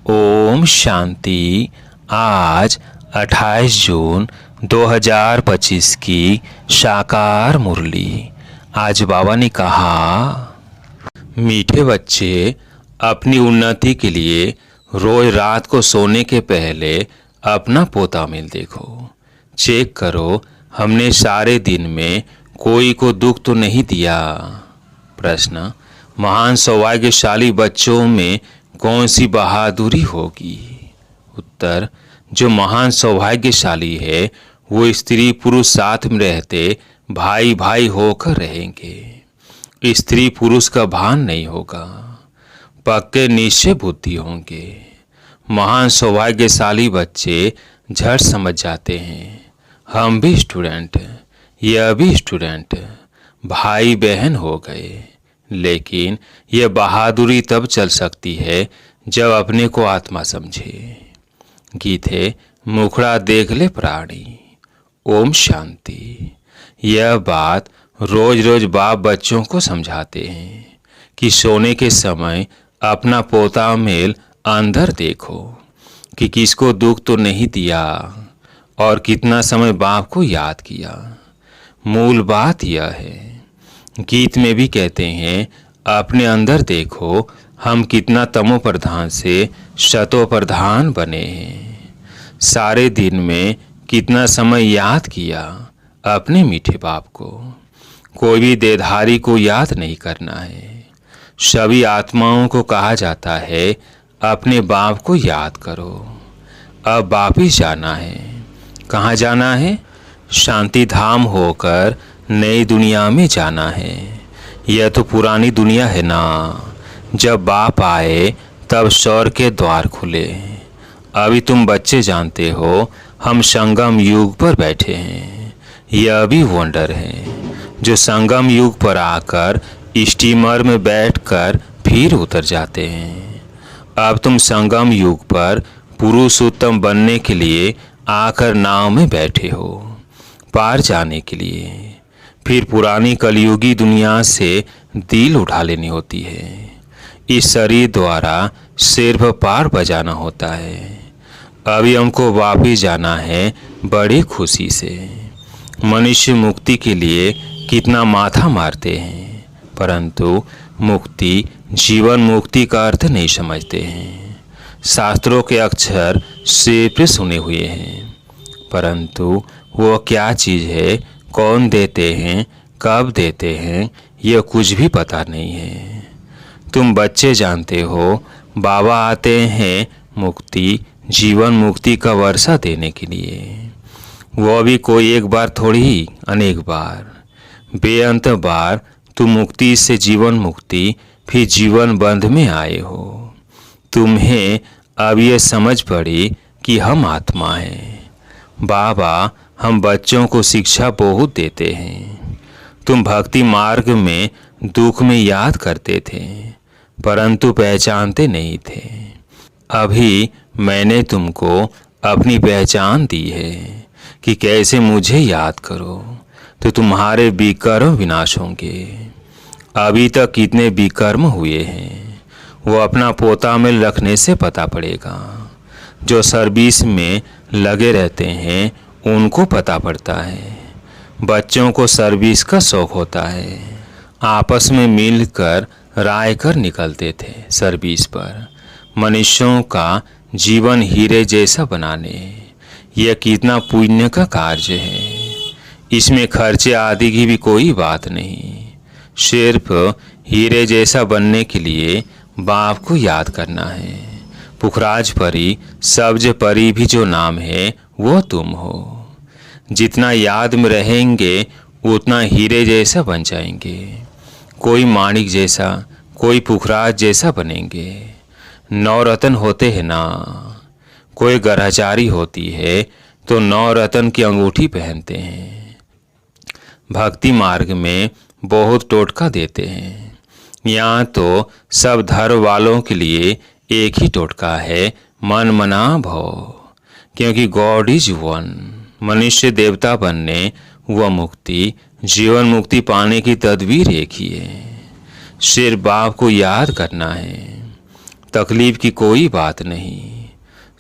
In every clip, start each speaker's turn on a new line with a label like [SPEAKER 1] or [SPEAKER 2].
[SPEAKER 1] ओम शांति। आज 28 जून 2025 की साकार मुरली। आज बाबा ने कहा, मीठे बच्चे, अपनी उन्नति के लिए रोज रात को सोने के पहले अपना पोता मेल देखो। चेक करो हमने सारे दिन में कोई को दुख तो नहीं दिया। प्रश्न, महान सौभाग्यशाली बच्चों में कौन सी बहादुरी होगी? उत्तर, जो महान सौभाग्यशाली है वो स्त्री पुरुष साथ में रहते भाई भाई होकर रहेंगे। स्त्री पुरुष का भान नहीं होगा, पक्के निश्चय बुद्धि होंगे। महान सौभाग्यशाली बच्चे झट समझ जाते हैं, हम भी स्टूडेंट, यह भी स्टूडेंट, भाई बहन हो गए। लेकिन यह बहादुरी तब चल सकती है जब अपने को आत्मा समझे। गीत है, मुखड़ा देख ले प्राणी। ओम शांति। यह बात रोज रोज बाप बच्चों को समझाते हैं कि सोने के समय अपना पोता मेल अंदर देखो कि किसको दुख तो नहीं दिया और कितना समय बाप को याद किया। मूल बात यह है। गीत में भी कहते हैं, अपने अंदर देखो हम कितना तमो प्रधान से शतो प्रधान बने हैं। सारे दिन में कितना समय याद किया अपने मीठे बाप को। कोई भी देहधारी को याद नहीं करना है। सभी आत्माओं को कहा जाता है, अपने बाप को याद करो। अब वापिस जाना है। कहाँ जाना है? शांति धाम होकर नई दुनिया में जाना है। यह तो पुरानी दुनिया है ना। जब बाप आए तब स्वर्ग के द्वार खुले। अभी तुम बच्चे जानते हो हम संगम युग पर बैठे हैं। यह भी वंडर है जो संगम युग पर आकर स्टीमर में बैठकर फिर उतर जाते हैं। अब तुम संगम युग पर पुरुषोत्तम बनने के लिए आकर नाव में बैठे हो, पार जाने के लिए। फिर पुरानी कलयुगी दुनिया से दिल उठा लेनी होती है। इस शरीर द्वारा सिर्फ पार बजाना होता है। अभी हमको वापिस जाना है बड़ी खुशी से। मनुष्य मुक्ति के लिए कितना माथा मारते हैं, परंतु मुक्ति जीवन मुक्ति का अर्थ नहीं समझते हैं। शास्त्रों के अक्षर सिर्फ सुने हुए हैं, परंतु वो क्या चीज़ है, कौन देते हैं, कब देते हैं, यह कुछ भी पता नहीं है। तुम बच्चे जानते हो बाबा आते हैं मुक्ति जीवन मुक्ति का वर्षा देने के लिए। वो भी कोई एक बार थोड़ी, अनेक बार, बेअंत बार तुम मुक्ति से जीवन मुक्ति फिर जीवन बंध में आए हो। तुम्हें अब यह समझ पड़ी कि हम आत्मा हैं। बाबा हम बच्चों को शिक्षा बहुत देते हैं। तुम भक्ति मार्ग में दुख में याद करते थे, परंतु पहचानते नहीं थे। अभी मैंने तुमको अपनी पहचान दी है कि कैसे मुझे याद करो तो तुम्हारे विकर्म विनाश होंगे। अभी तक कितने विकर्म हुए हैं वो अपना पोता में रखने से पता पड़ेगा। जो सर्विस में लगे रहते हैं उनको पता पड़ता है। बच्चों को सर्विस का शौक होता है। आपस में मिलकर राय कर निकलते थे सर्विस पर। मनुष्यों का जीवन हीरे जैसा बनाने, यह कितना पुण्य का कार्य है। इसमें खर्चे आदि की भी कोई बात नहीं। सिर्फ हीरे जैसा बनने के लिए बाप को याद करना है। पुखराज परी, सब्ज परी भी जो नाम है वो तुम हो। जितना याद में रहेंगे उतना हीरे जैसा बन जाएंगे। कोई माणिक जैसा, कोई पुखराज जैसा बनेंगे। नवरत्न होते हैं ना। कोई ग्रहचारी होती है तो नवरत्न की अंगूठी पहनते हैं। भक्ति मार्ग में बहुत टोटका देते हैं। यहाँ तो सब धर्म वालों के लिए एक ही टोटका है, मन मना भव, क्योंकि गॉड इज वन। मनुष्य देवता बनने व मुक्ति जीवन मुक्ति पाने की तदबीर एक ही है। सिर्फ बाप को याद करना है, तकलीफ की कोई बात नहीं।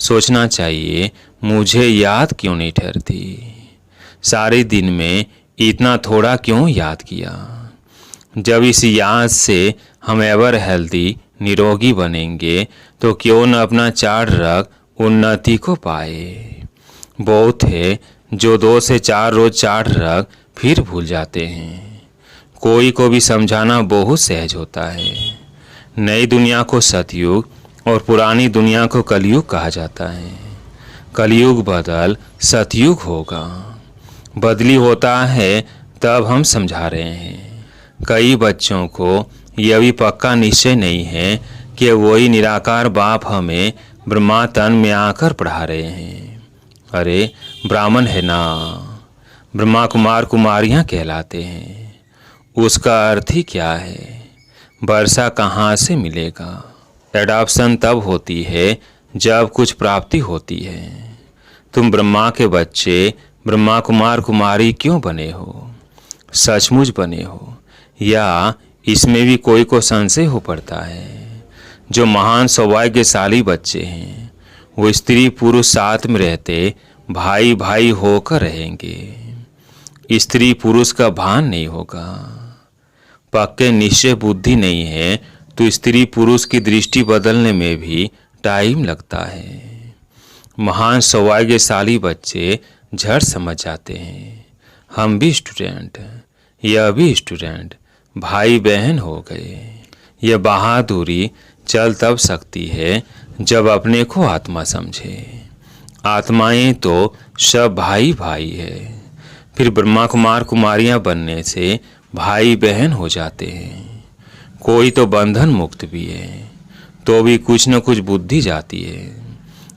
[SPEAKER 1] सोचना चाहिए मुझे याद क्यों नहीं ठहरती, सारे दिन में इतना थोड़ा क्यों याद किया। जब इस याद से हम एवर हेल्दी निरोगी बनेंगे तो क्यों न अपना चार्ट रख उन्नति को पाए। बहुत है जो 2 से 4 रोज चार्ट रख फिर भूल जाते हैं। कोई को भी समझाना बहुत सहज होता है। नई दुनिया को सतयुग और पुरानी दुनिया को कलयुग कहा जाता है। कलयुग बदल सतयुग होगा। बदली होता है तब हम समझा रहे हैं। कई बच्चों को यह भी पक्का निश्चय नहीं है कि वही निराकार बाप हमें ब्रह्मा तन में आकर पढ़ा रहे हैं। अरे ब्राह्मण है ना, ब्रह्मा कुमार कुमारियाँ कहलाते हैं। उसका अर्थ ही क्या है, वर्षा कहाँ से मिलेगा। एडॉप्शन तब होती है जब कुछ प्राप्ति होती है। तुम ब्रह्मा के बच्चे ब्रह्मा कुमार कुमारी क्यों बने हो, सचमुच बने हो या इसमें भी कोई को संशय हो पड़ता है। जो महान सौभाग्यशाली बच्चे हैं वो स्त्री पुरुष साथ में रहते भाई भाई होकर रहेंगे। स्त्री पुरुष का भान नहीं होगा। पक्के निश्चय बुद्धि नहीं है तो स्त्री पुरुष की दृष्टि बदलने में भी टाइम लगता है। महान सौभाग्यशाली बच्चे झट समझ जाते हैं। हम भी स्टूडेंट, यह भी स्टूडेंट, भाई बहन हो गए। यह बहादुरी चल तब सकती है जब अपने को आत्मा समझे। आत्माएं तो सब भाई भाई है। फिर ब्रह्मा कुमार कुमारियां बनने से भाई बहन हो जाते हैं। कोई तो बंधन मुक्त भी है तो भी कुछ न कुछ बुद्धि जाती है।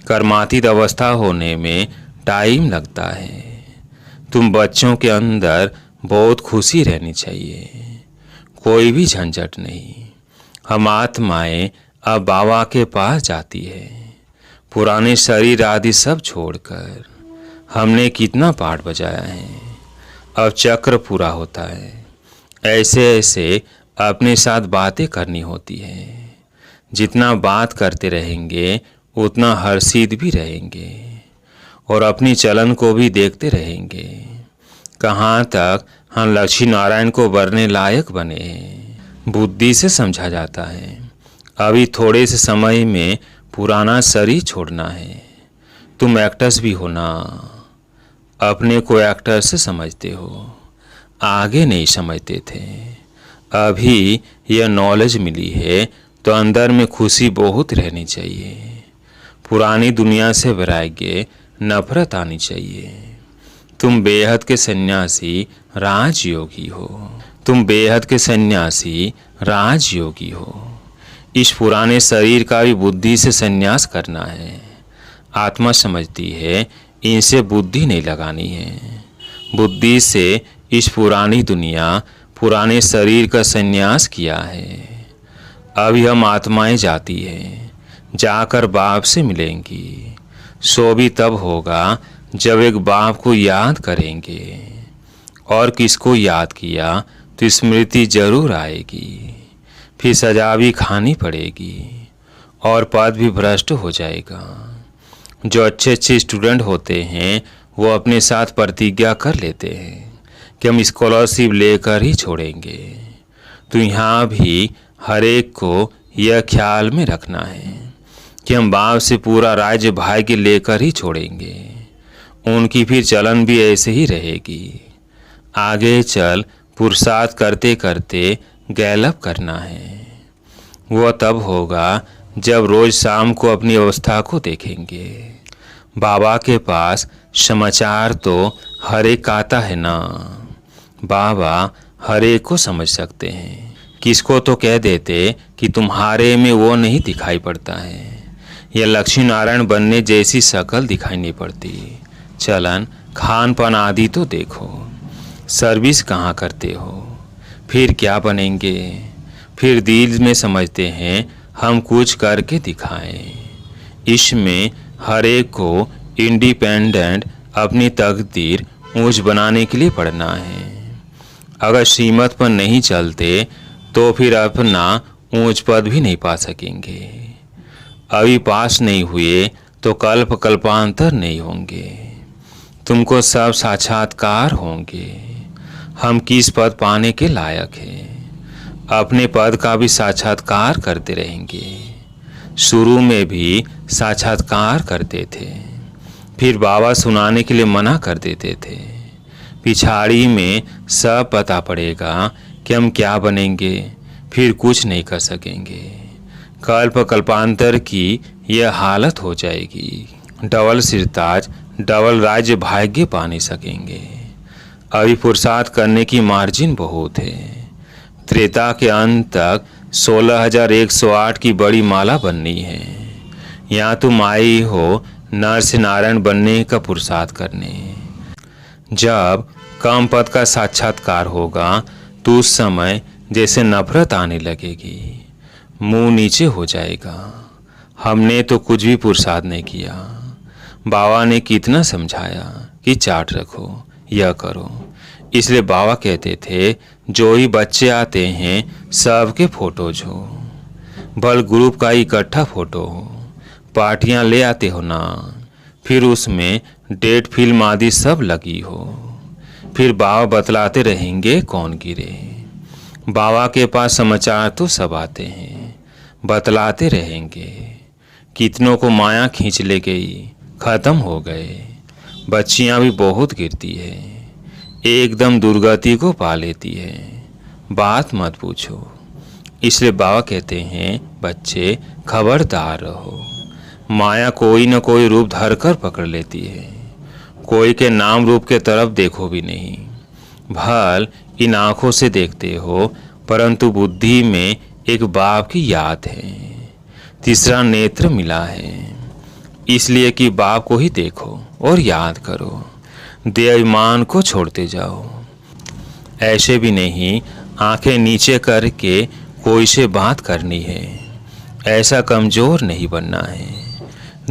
[SPEAKER 1] कर्मातीत अवस्था होने में टाइम लगता है। तुम बच्चों के अंदर बहुत खुशी रहनी चाहिए, कोई भी झंझट नहीं। हम आत्माएं अब बाबा के पास जाती है। पुराने शरीर आदि सब छोड़कर हमने कितना पाठ बजाया है। अब चक्र पूरा होता है। ऐसे ऐसे अपने साथ बातें करनी होती है। जितना बात करते रहेंगे उतना हर्षित भी रहेंगे और अपनी चलन को भी देखते रहेंगे। कहाँ तक हम लक्ष्मी नारायण को वरने लायक बने हैं। बुद्धि से समझा जाता है। अभी थोड़े से समय में पुराना शरीर छोड़ना है। तुम एक्टर्स भी हो ना, अपने को एक्टर से समझते हो, आगे नहीं समझते थे। अभी यह नॉलेज मिली है तो अंदर में खुशी बहुत रहनी चाहिए। पुरानी दुनिया से वैराग्य नफरत आनी चाहिए। तुम बेहद के सन्यासी राजयोगी हो। तुम बेहद के सन्यासी राजयोगी हो। इस पुराने शरीर का भी बुद्धि से संन्यास करना है। आत्मा समझती है इनसे बुद्धि नहीं लगानी है। बुद्धि से इस पुरानी दुनिया पुराने शरीर का संन्यास किया है। अभी हम आत्माएं जाती हैं, जाकर बाप से मिलेंगी। सो भी तब होगा जब एक बाप को याद करेंगे। और किसको याद किया तो स्मृति जरूर आएगी। फिर सजा भी खानी पड़ेगी और पद भी भ्रष्ट हो जाएगा। जो अच्छे अच्छे स्टूडेंट होते हैं वो अपने साथ प्रतिज्ञा कर लेते हैं कि हम स्कॉलरशिप लेकर ही छोड़ेंगे। तो यहाँ भी हर एक को यह ख्याल में रखना है कि हम बाप से पूरा राज्य भाग्य लेकर ही छोड़ेंगे। उनकी फिर चलन भी ऐसे ही रहेगी। आगे चल पुरुषार्थ करते करते गैलअप करना है। वो तब होगा जब रोज शाम को अपनी अवस्था को देखेंगे। बाबा के पास समाचार तो हर एक आता है ना। बाबा हर एक को समझ सकते हैं। किसको तो कह देते कि तुम्हारे में वो नहीं दिखाई पड़ता है। यह लक्ष्मी नारायण बनने जैसी शक्ल दिखाई नहीं पड़ती। चलन खान पान आदि तो देखो। सर्विस कहाँ करते हो, फिर क्या बनेंगे। फिर दिल में समझते हैं हम कुछ करके दिखाएं। इसमें हर एक को इंडिपेंडेंट अपनी तकदीर ऊंच बनाने के लिए पढ़ना है। अगर श्रीमत पर नहीं चलते तो फिर अपना ऊंच पद भी नहीं पा सकेंगे। अभी पास नहीं हुए तो कल्प कल्पांतर नहीं होंगे। तुमको सब साक्षात्कार होंगे। हम किस पद पाने के लायक हैं, अपने पद का भी साक्षात्कार करते रहेंगे। शुरू में भी साक्षात्कार करते थे, फिर बाबा सुनाने के लिए मना कर देते थे। पिछाड़ी में सब पता पड़ेगा कि हम क्या बनेंगे, फिर कुछ नहीं कर सकेंगे। कल्प कल्पांतर की यह हालत हो जाएगी। डबल सिरताज डबल राज्य भाग्य पा नहीं सकेंगे। अभी पुरुषार्थ करने की मार्जिन बहुत है। त्रेता के अंत तक 16,108 की बड़ी माला बननी है। यहाँ तुम आई हो नर से नारायण बनने का पुरुषार्थ करने। जब कम पद का साक्षात्कार होगा तो उस समय जैसे नफरत आने लगेगी, मुंह नीचे हो जाएगा। हमने तो कुछ भी पुरुषार्थ नहीं किया। बाबा ने कितना समझाया कि चार्ट रखो, यह करो। इसलिए बाबा कहते थे जो ही बच्चे आते हैं सबके फोटोज हो, भल ग्रुप का इकट्ठा फोटो हो। पार्टियां ले आते हो ना, फिर उसमें डेट फिल्म आदि सब लगी हो। फिर बाबा बतलाते रहेंगे कौन गिरे। बाबा के पास समाचार तो सब आते हैं, बतलाते रहेंगे। कितनों को माया खींच ले गई, खत्म हो गए। बच्चियां भी बहुत गिरती है, एकदम दुर्गति को पा लेती है, बात मत पूछो। इसलिए बाबा कहते हैं बच्चे खबरदार रहो। माया कोई न कोई रूप धरकर पकड़ लेती है। कोई के नाम रूप के तरफ देखो भी नहीं। भल इन आँखों से देखते हो, परंतु बुद्धि में एक बाप की याद है। तीसरा नेत्र मिला है, इसलिए कि बाप को ही देखो और याद करो। देहाभिमान को छोड़ते जाओ। ऐसे भी नहीं आंखें नीचे करके कोई से बात करनी है। ऐसा कमजोर नहीं बनना है।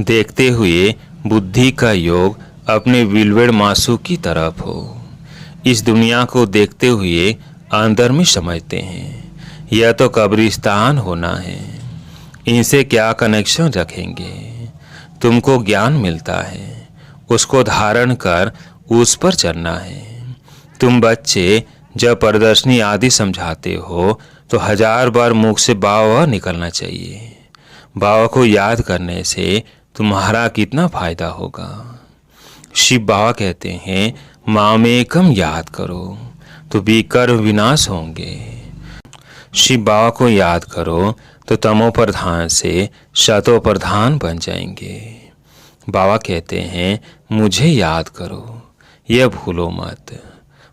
[SPEAKER 1] देखते हुए बुद्धि का योग अपने विलवेड़ मासू की तरफ हो। इस दुनिया को देखते हुए अंदर में समझते हैं यह तो कब्रिस्तान होना है, इनसे क्या कनेक्शन रखेंगे। तुमको ज्ञान मिलता है, उसको धारण कर उस पर चलना है। तुम बच्चे जब प्रदर्शनी आदि समझाते हो तो 1000 बार मुख से बाबा निकलना चाहिए। बाबा को याद करने से तुम्हारा कितना फायदा होगा। शिव बाबा कहते हैं मामेकम याद करो तो विकर्म विनाश होंगे। शिव बाबा को याद करो तो तमो प्रधान से शतो प्रधान बन जाएंगे। बाबा कहते हैं मुझे याद करो, यह भूलो मत।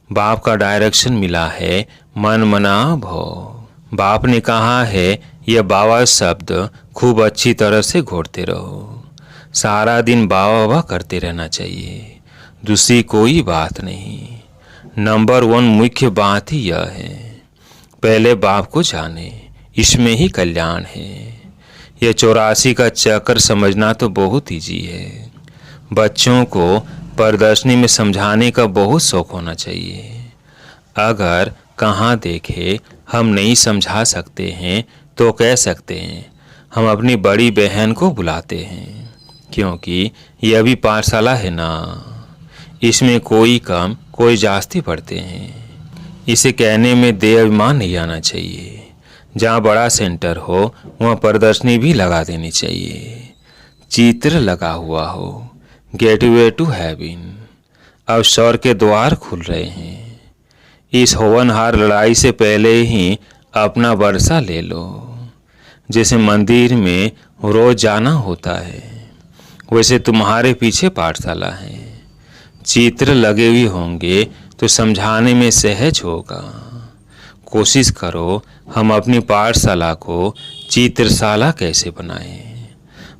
[SPEAKER 1] बाप का डायरेक्शन मिला है मन मना भव। बाप ने कहा है यह बाबा शब्द खूब अच्छी तरह से घोटते रहो। सारा दिन बाबा बाबा करते रहना चाहिए, दूसरी कोई बात नहीं। नंबर 1 मुख्य बात ही यह है, पहले बाप को जाने, इसमें ही कल्याण है। यह 84 का चक्कर समझना तो बहुत ईजी है। बच्चों को प्रदर्शनी में समझाने का बहुत शौक होना चाहिए। अगर कहाँ देखे हम नहीं समझा सकते हैं तो कह सकते हैं हम अपनी बड़ी बहन को बुलाते हैं, क्योंकि यह भी पाठशाला है ना। इसमें कोई कम कोई जास्ती पढ़ते हैं। इसे कहने में देह अभिमान नहीं आना चाहिए। जहाँ बड़ा सेंटर हो वहाँ प्रदर्शनी भी लगा देनी चाहिए, चित्र लगा हुआ हो। Gateway to heaven. अब स्वर्ग के द्वार खुल रहे हैं। इस होनहार लड़ाई से पहले ही अपना वर्षा ले लो। जैसे मंदिर में रोज जाना होता है, वैसे तुम्हारे पीछे पाठशाला है। चित्र लगे हुए होंगे तो समझाने में सहज होगा। कोशिश करो हम अपनी पाठशाला को चित्रशाला कैसे बनाएं।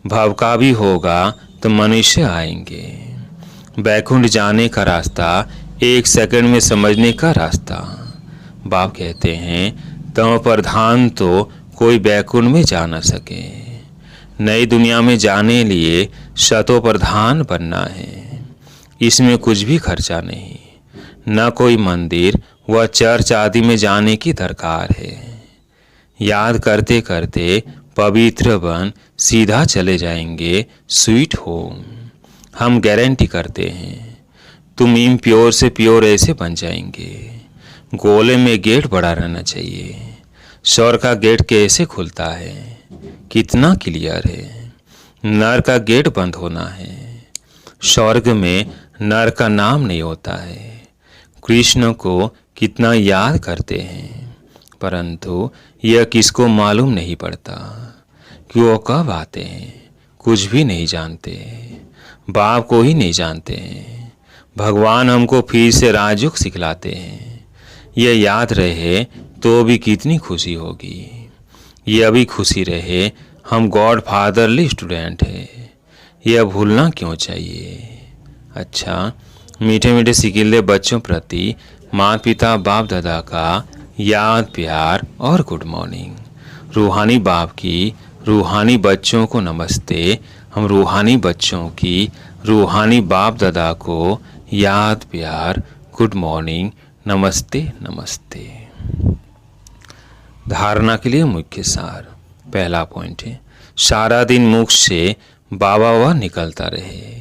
[SPEAKER 1] भाव का भी होगा तो मनुष्य आएंगे। बैकुंठ जाने का रास्ता 1 सेकंड में समझने का रास्ता। बाप कहते हैं तम प्रधान तो कोई बैकुंठ में जा न सके। नई दुनिया में जाने लिए शतो प्रधान बनना है। इसमें कुछ भी खर्चा नहीं, न कोई मंदिर व चर्च आदि में जाने की दरकार है। याद करते करते पवित्र बन सीधा चले जाएंगे स्वीट होम। हम गारंटी करते हैं तुम इम्प्योर से प्योर ऐसे बन जाएंगे। गोले में गेट बड़ा रहना चाहिए। स्वर्ग का गेट कैसे खुलता है, कितना क्लियर है। नर का गेट बंद होना है। स्वर्ग में नर का नाम नहीं होता है। कृष्ण को कितना याद करते हैं, परंतु यह किसको मालूम नहीं पड़ता कि वो कब आते हैं। कुछ भी नहीं जानते, बाप को ही नहीं जानते हैं। भगवान हमको फिर से राजयोग सिखलाते हैं। यह याद रहे तो भी कितनी खुशी होगी। यह भी खुशी रहे हम गॉड फादरली स्टूडेंट है। यह भूलना क्यों चाहिए। अच्छा, मीठे मीठे सिकिल्ले बच्चों प्रति माता पिता बाप दादा का याद प्यार और गुड मॉर्निंग। रूहानी बाप की रूहानी बच्चों को नमस्ते। हम रूहानी बच्चों की रूहानी बाप दादा को याद प्यार गुड मॉर्निंग नमस्ते नमस्ते। धारणा के लिए मुख्य सार। पहला पॉइंट है, सारा दिन मुख से बाबा वह निकलता रहे।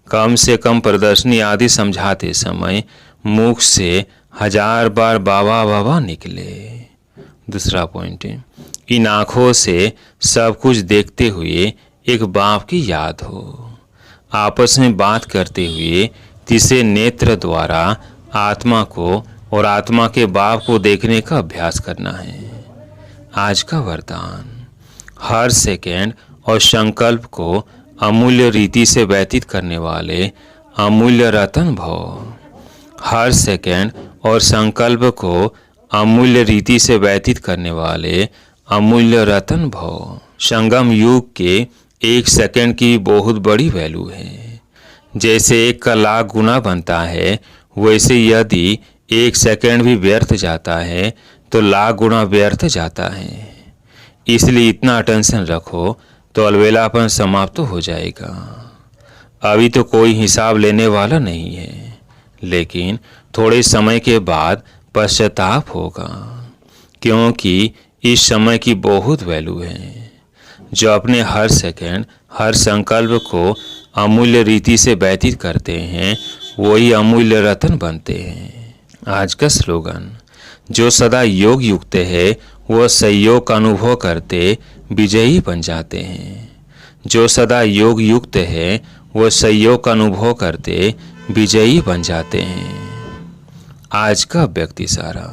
[SPEAKER 1] कम से कम प्रदर्शनी आदि समझाते समय मुख से 1000 बार बाबा बाबा निकले। दूसरा पॉइंट है, इन आँखों से सब कुछ देखते हुए एक बाप की याद हो। आपस में बात करते हुए तीसरे नेत्र द्वारा आत्मा को और आत्मा के बाप को देखने का अभ्यास करना है। आज का वरदान, हर सेकंड और संकल्प को अमूल्य रीति से व्यतीत करने वाले अमूल्य रतन भव। हर सेकंड और संकल्प को अमूल्य रीति से व्यतीत करने वाले अमूल्य रतन भव। संगम युग के 1 सेकंड की बहुत बड़ी वैल्यू है। जैसे 1 का लाख गुना बनता है, वैसे यदि 1 सेकंड भी व्यर्थ जाता है तो लाख गुना व्यर्थ जाता है। इसलिए इतना अटेंशन रखो तो अलवेलापन समाप्त हो जाएगा। अभी तो कोई हिसाब लेने वाला नहीं है, लेकिन थोड़े समय के बाद पश्चाताप होगा, क्योंकि इस समय की बहुत वैल्यू है। जो अपने हर सेकंड हर संकल्प को अमूल्य रीति से व्यतीत करते हैं, वही अमूल्य रतन बनते हैं। आज का स्लोगन, जो सदा योग युक्त है वह संयोग का अनुभव करते विजयी बन जाते हैं। जो सदा योग युक्त है वह संयोग का अनुभव करते विजयी बन जाते हैं। आज का व्यक्ति सारा,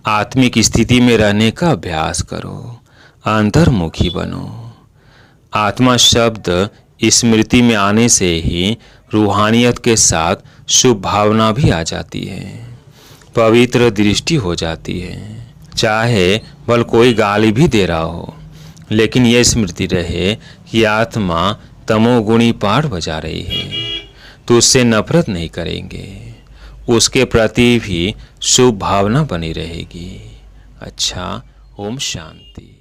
[SPEAKER 1] आत्मिक स्थिति में रहने का अभ्यास करो, अंतर्मुखी बनो। आत्मा शब्द स्मृति में आने से ही रूहानियत के साथ शुभ भावना भी आ जाती है, पवित्र दृष्टि हो जाती है। चाहे भल कोई गाली भी दे रहा हो, लेकिन यह स्मृति रहे कि आत्मा तमोगुणी पाठ बजा रही है, तो उससे नफरत नहीं करेंगे, उसके प्रति भी शुभ भावना बनी रहेगी। अच्छा, ओम शांति।